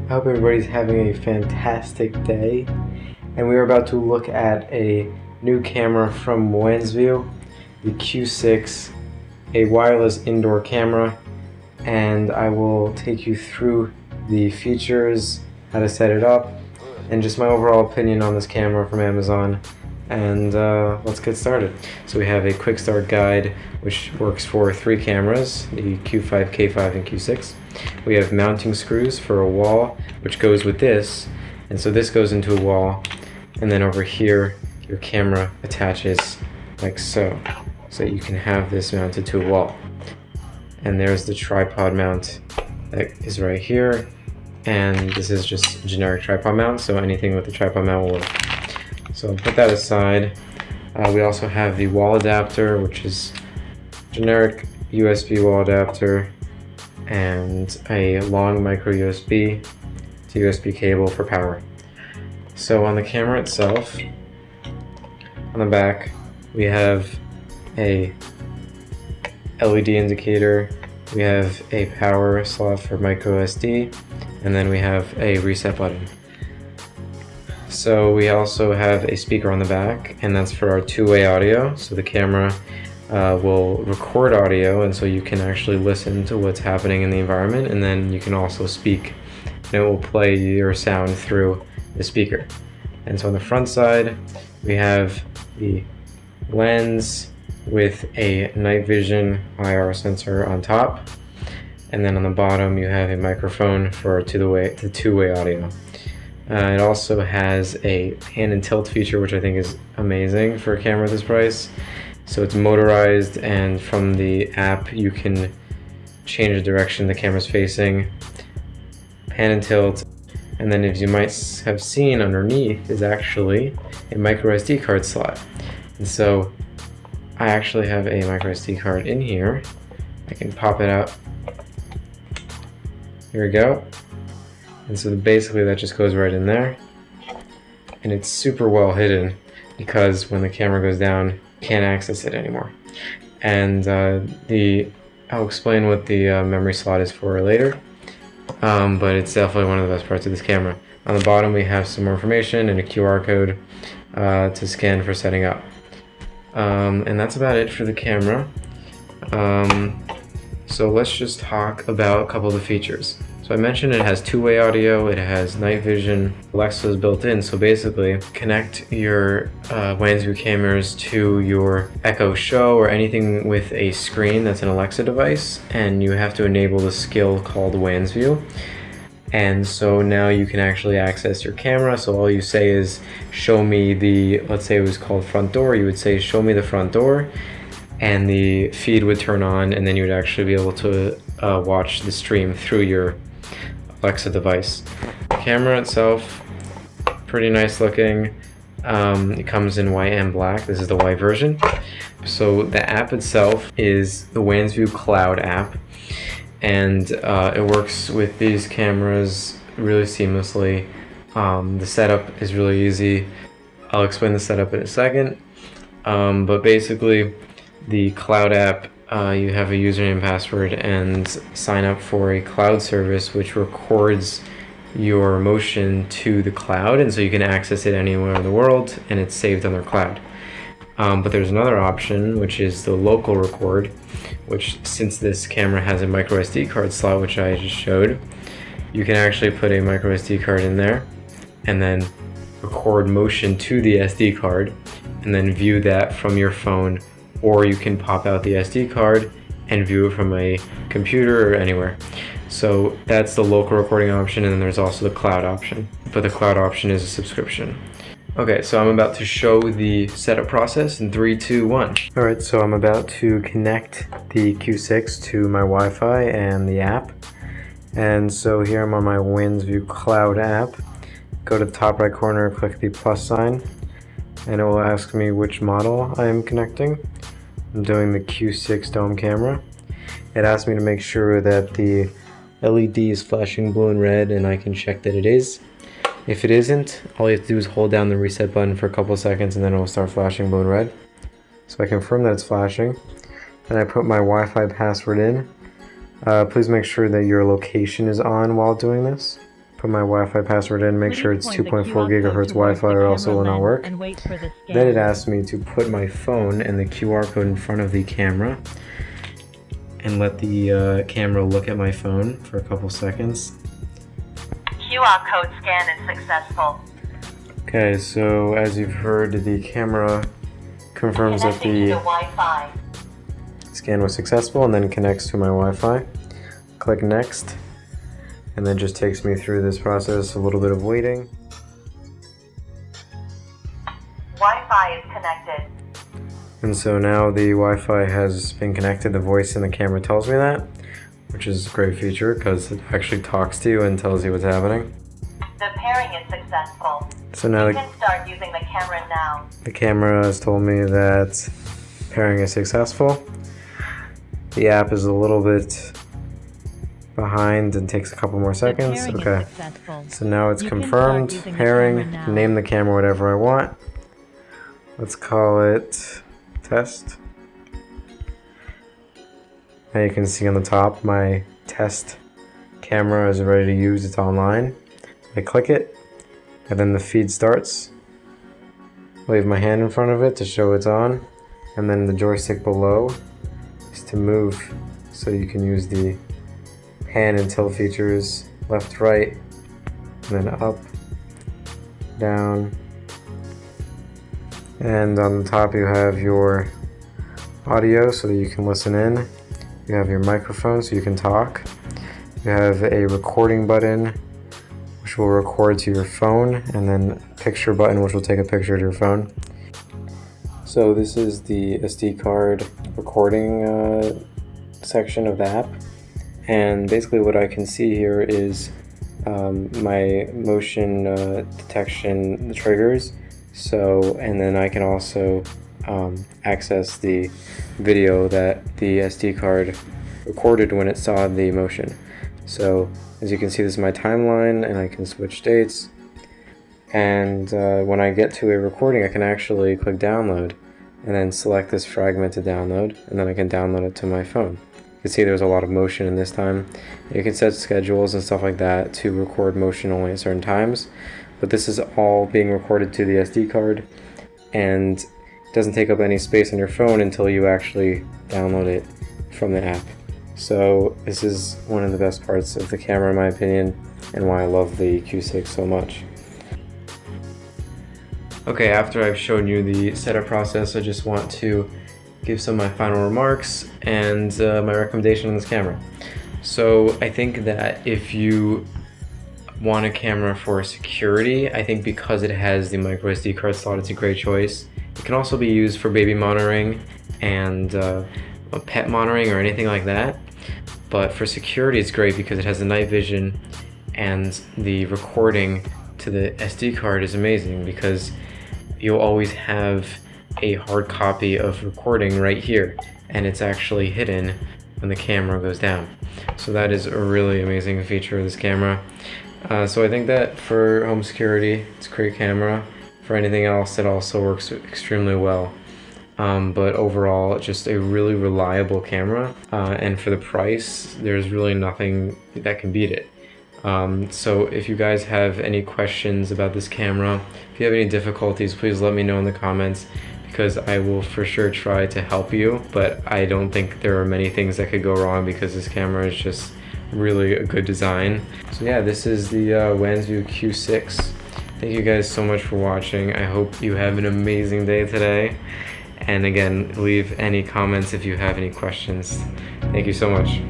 I hope everybody's having a fantastic day. And we are about to look at a new camera from Wansview, the Q6, a wireless indoor camera. And I will take you through the features, how to set it up, and just my overall opinion on this camera from Amazon. And let's get started. So we have a quick start guide which works for 3 cameras, the Q5, K5, and Q6. We have mounting screws for a wall which goes with this, and so this goes into a wall, and then over here your camera attaches like so you can have this mounted to a wall. And there's the tripod mount that is right here, and this is just a generic tripod mount, so anything with the tripod mount will work. So I'll put that aside. We also have the wall adapter, which is generic USB wall adapter, and a long micro USB to USB cable for power. So on the camera itself, on the back, we have a LED indicator, we have a power slot for micro SD, and then we have a reset button. So we also have a speaker on the back, and that's for our two-way audio. So the camera will record audio, and so you can actually listen to what's happening in the environment, and then you can also speak, and it will play your sound through the speaker. And so on the front side, we have the lens with a night vision IR sensor on top, and then on the bottom you have a microphone for the two-way audio. It also has a pan and tilt feature, which I think is amazing for a camera at this price. So it's motorized, and from the app you can change the direction the camera's facing, pan and tilt, and then as you might have seen underneath is actually a micro SD card slot. And so I actually have a micro SD card in here. I can pop it out. Here we go. And so basically that just goes right in there, and it's super well hidden because when the camera goes down you can't access it anymore. And I'll explain what the memory slot is for later, but it's definitely one of the best parts of this camera. On the bottom we have some more information and a QR code to scan for setting up, and that's about it for the camera. So let's just talk about a couple of the features. So I mentioned it has two-way audio, it has night vision, Alexa is built in, so basically connect your Wansview cameras to your Echo Show or anything with a screen that's an Alexa device, and you have to enable the skill called Wansview. And so now you can actually access your camera, so all you say is show me let's say it was called front door, you would say show me the front door, and the feed would turn on, and then you would actually be able to watch the stream through your Alexa device. The camera itself, pretty nice looking. It comes in white and black. This is the white version. So the app itself is the Wansview Cloud app, and it works with these cameras really seamlessly. The setup is really easy. I'll explain the setup in a second, but basically the Cloud app, you have a username and password and sign up for a cloud service which records your motion to the cloud, and so you can access it anywhere in the world and it's saved on their cloud. But there's another option, which is the local record, which since this camera has a micro SD card slot, which I just showed, you can actually put a micro SD card in there and then record motion to the SD card and then view that from your phone, or you can pop out the SD card and view it from a computer or anywhere. So that's the local recording option, and then there's also the cloud option, but the cloud option is a subscription. Okay, so I'm about to show the setup process in 3, 2, 1. Alright, so I'm about to connect the Q6 to my Wi-Fi and the app. And so here I'm on my Wansview Cloud app. Go to the top right corner, click the plus sign, and it will ask me which model I am connecting. I'm doing the Q6 dome camera. It asked me to make sure that the LED is flashing blue and red, and I can check that it is. If it isn't, all you have to do is hold down the reset button for a couple of seconds and then it will start flashing blue and red. So I confirm that it's flashing. Then I put my Wi-Fi password in. Please make sure that your location is on while doing this. put my Wi-Fi password in, make sure it's 2.4 gigahertz Wi-Fi or else it will not work. Then it asks me to put my phone and the QR code in front of the camera and let the camera look at my phone for a couple seconds. QR code scan is successful. Okay, so as you've heard, the camera confirms that the Wi-Fi scan was successful and then connects to my Wi-Fi. Click next, and then just takes me through this process, a little bit of waiting. Wi-Fi is connected. And so now the Wi-Fi has been connected, the voice in the camera tells me that, which is a great feature because it actually talks to you and tells you what's happening. The pairing is successful. So now you can start using the camera now. The camera has told me that pairing is successful. The app is a little bit behind and takes a couple more seconds. Okay, so now it's confirmed. Pairing, name the camera whatever I want. Let's call it test. Now you can see on the top my test camera is ready to use, it's online. I click it and then the feed starts. Wave my hand in front of it to show it's on, and then the joystick below is to move, so you can use the pan and tilt features, left, right, and then up, down, and on the top you have your audio so that you can listen in. You have your microphone so you can talk. You have a recording button which will record to your phone, and then a picture button which will take a picture to your phone. So this is the SD card recording section of the app, and basically what I can see here is my motion detection triggers. So, and then I can also access the video that the SD card recorded when it saw the motion. So as you can see, this is my timeline, and I can switch dates, and when I get to a recording I can actually click download and then select this fragment to download, and then I can download it to my phone. You can see there's a lot of motion in this time. You can set schedules and stuff like that to record motion only at certain times, but this is all being recorded to the SD card, and it doesn't take up any space on your phone until you actually download it from the app. So this is one of the best parts of the camera in my opinion, and why I love the Q6 so much. Okay, after I've shown you the setup process, I just want to give some of my final remarks and my recommendation on this camera. So I think that if you want a camera for security, I think because it has the micro SD card slot, it's a great choice. It can also be used for baby monitoring and pet monitoring or anything like that. But for security, it's great because it has the night vision, and the recording to the SD card is amazing because you'll always have a hard copy of recording right here, and it's actually hidden when the camera goes down. So that is a really amazing feature of this camera. So I think that for home security, it's a great camera. For anything else, it also works extremely well. But overall, just a really reliable camera, and for the price, there's really nothing that can beat it. So if you guys have any questions about this camera, if you have any difficulties, please let me know in the comments, because I will for sure try to help you, but I don't think there are many things that could go wrong because this camera is just really a good design. So yeah, this is the Wansview Q6. Thank you guys so much for watching. I hope you have an amazing day today. And again, leave any comments if you have any questions. Thank you so much.